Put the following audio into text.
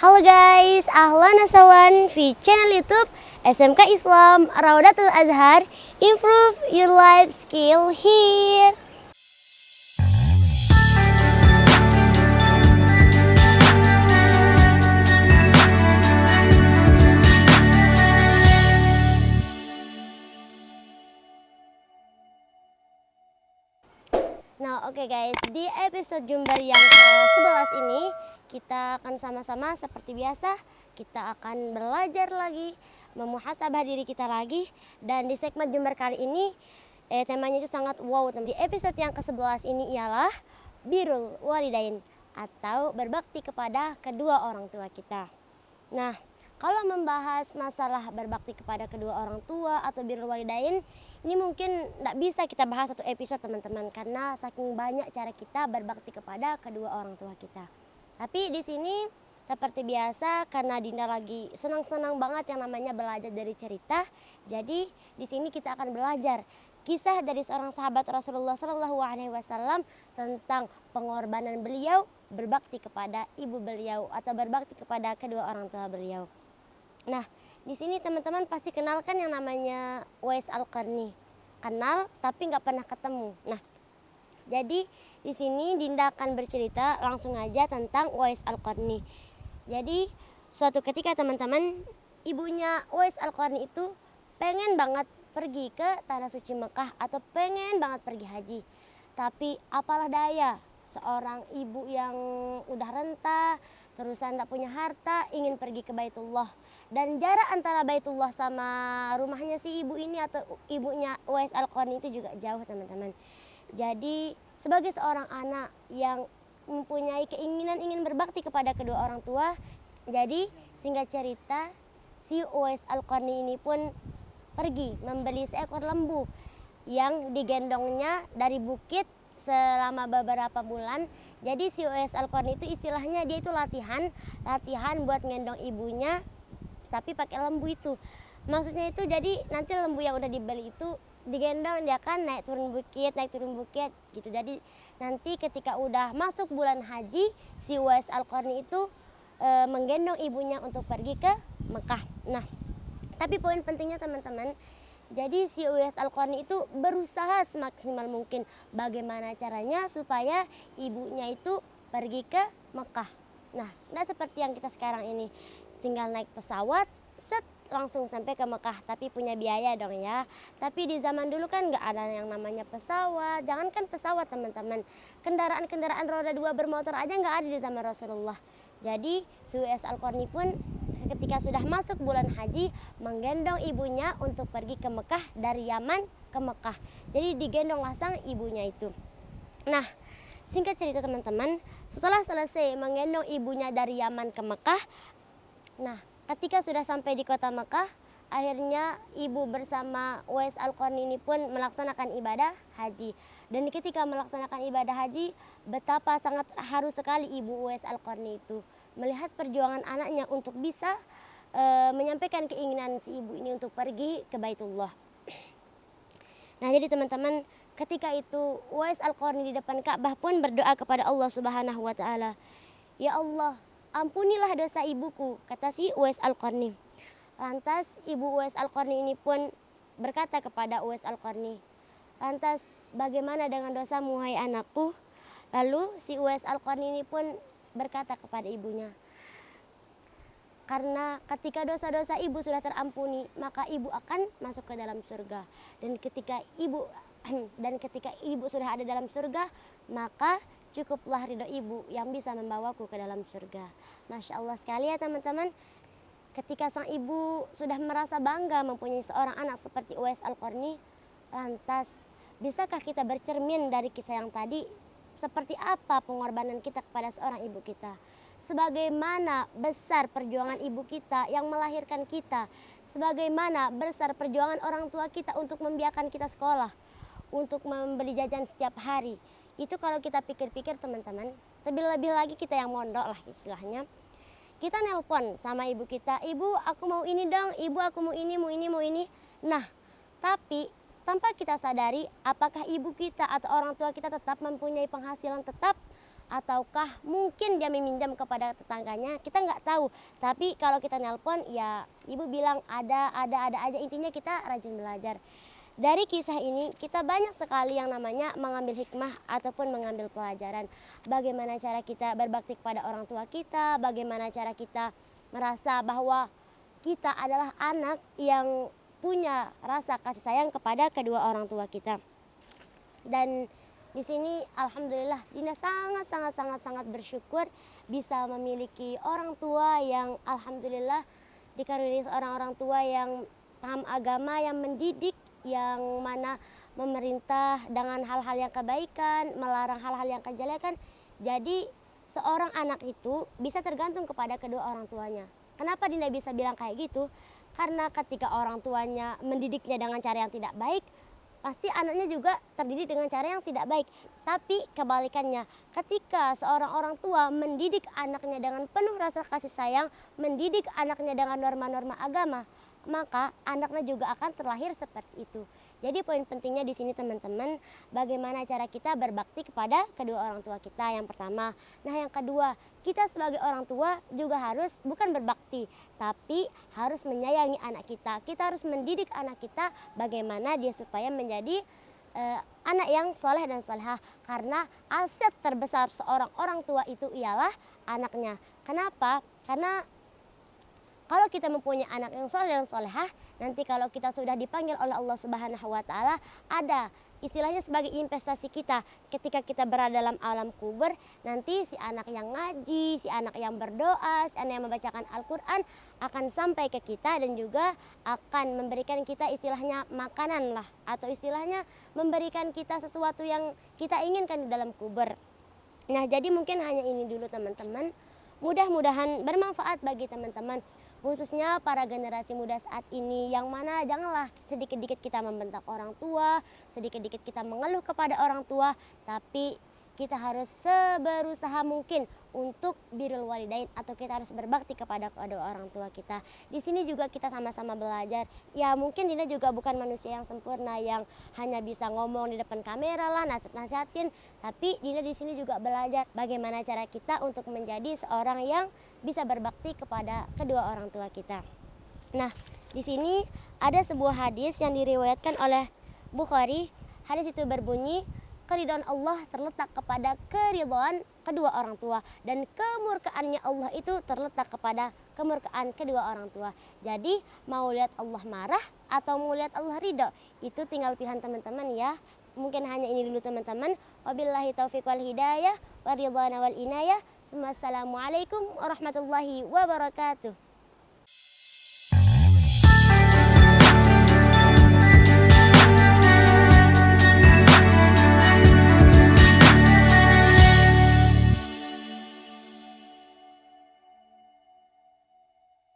Halo guys, ahlan wasahlan di channel YouTube SMK Islam Raudatul Azhar. Improve your life skill here. Nah, oke guys, di episode Jumber yang ke-11 ini kita akan sama-sama seperti biasa, kita akan belajar lagi, memuhasabah diri kita lagi. Dan di segmen Jumber kali ini temanya itu sangat wow. Di episode yang ke-11 ini ialah birrul walidain atau berbakti kepada kedua orang tua kita. Nah, kalau membahas masalah berbakti kepada kedua orang tua atau birrul walidain, ini mungkin tidak bisa kita bahas satu episode teman-teman, karena saking banyak cara kita berbakti kepada kedua orang tua kita. Tapi di sini seperti biasa, karena Dinda lagi senang-senang banget yang namanya belajar dari cerita, jadi di sini kita akan belajar kisah dari seorang sahabat Rasulullah SAW tentang pengorbanan beliau berbakti kepada ibu beliau atau berbakti kepada kedua orang tua beliau. Nah, di sini teman-teman pasti kenalkan yang namanya Uwais Al-Qarni. Kenal tapi nggak pernah ketemu. Nah, jadi di sini Dinda akan bercerita langsung aja tentang Uwais Al-Qarni. Jadi suatu ketika teman-teman, ibunya Uwais Al-Qarni itu pengen banget pergi ke Tanah Suci Mekah atau pengen banget pergi haji. Tapi apalah daya, seorang ibu yang udah renta, terusan tidak punya harta, ingin pergi ke Baitullah. Dan jarak antara Baitullah sama rumahnya si ibu ini atau ibunya Uwais Al-Qarni itu juga jauh teman-teman. Jadi sebagai seorang anak yang mempunyai keinginan ingin berbakti kepada kedua orang tua, jadi singkat cerita si Uwais Al-Qarni ini pun pergi membeli seekor lembu yang digendongnya dari bukit selama beberapa bulan. Jadi si Uwais Al-Qarni itu istilahnya dia itu latihan buat ngendong ibunya, tapi pakai lembu itu. Maksudnya itu jadi nanti lembu yang udah dibeli itu digendong, dia kan naik turun bukit gitu. Jadi nanti ketika udah masuk bulan haji, si Uwais Al-Qarni itu menggendong ibunya untuk pergi ke Mekah. Nah, tapi poin pentingnya teman-teman, jadi si Uwais Al-Qarni itu berusaha semaksimal mungkin bagaimana caranya supaya ibunya itu pergi ke Mekah. Nah, nggak seperti yang kita sekarang ini, tinggal naik pesawat, set langsung sampai ke Mekah, tapi punya biaya dong ya. Tapi di zaman dulu kan nggak ada yang namanya pesawat, jangankan pesawat teman-teman, kendaraan roda 2 bermotor aja nggak ada di zaman Rasulullah. Jadi si Uwais Al-Qarni pun ketika sudah masuk bulan haji menggendong ibunya untuk pergi ke Mekah dari Yaman ke Mekah. Jadi digendonglah sang ibunya itu. Nah, singkat cerita teman-teman, setelah selesai menggendong ibunya dari Yaman ke Mekah, nah ketika sudah sampai di kota Mekah, akhirnya ibu bersama Uwais Al-Qarni ini pun melaksanakan ibadah haji. Dan ketika melaksanakan ibadah haji, betapa sangat haru sekali ibu Uwais Al-Qarni itu melihat perjuangan anaknya untuk bisa menyampaikan keinginan si ibu ini untuk pergi ke Baitullah. Nah, jadi teman-teman, ketika itu Uwais Al-Qarni di depan Ka'bah pun berdoa kepada Allah Subhanahu wa taala. Ya Allah, ampunilah dosa ibuku, kata si Uwais Al-Qarni. Lantas ibu Uwais Al-Qarni ini pun berkata kepada Uwais Al-Qarni, lantas bagaimana dengan dosamu hai anakku? Lalu si Uwais Al-Qarni ini pun berkata kepada ibunya, karena ketika dosa-dosa ibu sudah terampuni, maka ibu akan masuk ke dalam surga. Dan ketika ibu sudah ada dalam surga, maka cukuplah ridho ibu yang bisa membawaku ke dalam surga. Masya Allah sekali ya teman-teman. Ketika sang ibu sudah merasa bangga mempunyai seorang anak seperti Uwais Al-Qarni, lantas bisakah kita bercermin dari kisah yang tadi? Seperti apa pengorbanan kita kepada seorang ibu kita? Sebagaimana besar perjuangan ibu kita yang melahirkan kita? Sebagaimana besar perjuangan orang tua kita untuk membiarkan kita sekolah, untuk membeli jajan setiap hari? Itu kalau kita pikir-pikir teman-teman, lebih lagi kita yang mondok lah istilahnya. Kita nelpon sama ibu kita, ibu aku mau ini dong, ibu aku mau ini. Nah, tapi tanpa kita sadari apakah ibu kita atau orang tua kita tetap mempunyai penghasilan tetap, ataukah mungkin dia meminjam kepada tetangganya, kita nggak tahu. Tapi kalau kita nelpon ya ibu bilang ada aja, intinya kita rajin belajar. Dari kisah ini kita banyak sekali yang namanya mengambil hikmah ataupun mengambil pelajaran. Bagaimana cara kita berbakti kepada orang tua kita, bagaimana cara kita merasa bahwa kita adalah anak yang punya rasa kasih sayang kepada kedua orang tua kita. Dan di sini alhamdulillah Dina sangat bersyukur bisa memiliki orang tua yang alhamdulillah dikaruniai seorang orang tua yang paham agama, yang mendidik, yang mana memerintah dengan hal-hal yang kebaikan, melarang hal-hal yang kejelekan. Jadi seorang anak itu bisa tergantung kepada kedua orang tuanya. Kenapa Dinda bisa bilang kayak gitu? Karena ketika orang tuanya mendidiknya dengan cara yang tidak baik, pasti anaknya juga terdidik dengan cara yang tidak baik. Tapi kebalikannya, ketika seorang orang tua mendidik anaknya dengan penuh rasa kasih sayang, mendidik anaknya dengan norma-norma agama, maka anaknya juga akan terlahir seperti itu. Jadi poin pentingnya di sini teman-teman, bagaimana cara kita berbakti kepada kedua orang tua kita yang pertama. Nah yang kedua, kita sebagai orang tua juga harus bukan berbakti, tapi harus menyayangi anak kita. Kita harus mendidik anak kita bagaimana dia supaya menjadi anak yang soleh dan solehah. Karena aset terbesar seorang orang tua itu ialah anaknya. Kenapa? Karena kalau kita mempunyai anak yang soleh dan solehah, nanti kalau kita sudah dipanggil oleh Allah Subhanahu wa Ta'ala, ada istilahnya sebagai investasi kita. Ketika kita berada dalam alam kubur, nanti si anak yang ngaji, si anak yang berdoa, si anak yang membacakan Al-Quran akan sampai ke kita dan juga akan memberikan kita istilahnya makanan lah, atau istilahnya memberikan kita sesuatu yang kita inginkan di dalam kubur. Nah jadi mungkin hanya ini dulu teman-teman. Mudah-mudahan bermanfaat bagi teman-teman, khususnya para generasi muda saat ini, yang mana janganlah sedikit-dikit kita membentak orang tua, sedikit-dikit kita mengeluh kepada orang tua, tapi kita harus seberusaha mungkin untuk birrul walidain, atau kita harus berbakti kepada kedua orang tua kita. Di sini juga kita sama-sama belajar. Ya mungkin Dina juga bukan manusia yang sempurna yang hanya bisa ngomong di depan kamera lah, nasihatin, tapi Dina di sini juga belajar bagaimana cara kita untuk menjadi seorang yang bisa berbakti kepada kedua orang tua kita. Nah, di sini ada sebuah hadis yang diriwayatkan oleh Bukhari. Hadis itu berbunyi, keridhaan Allah terletak kepada keridhaan kedua orang tua, dan kemurkaannya Allah itu terletak kepada kemurkaan kedua orang tua. Jadi mau lihat Allah marah atau mau lihat Allah ridho, itu tinggal pilihan teman-teman ya. Mungkin hanya ini dulu teman-teman. Wabillahi taufiq wal hidayah, waridhana wal inayah. Assalamualaikum warahmatullahi wabarakatuh.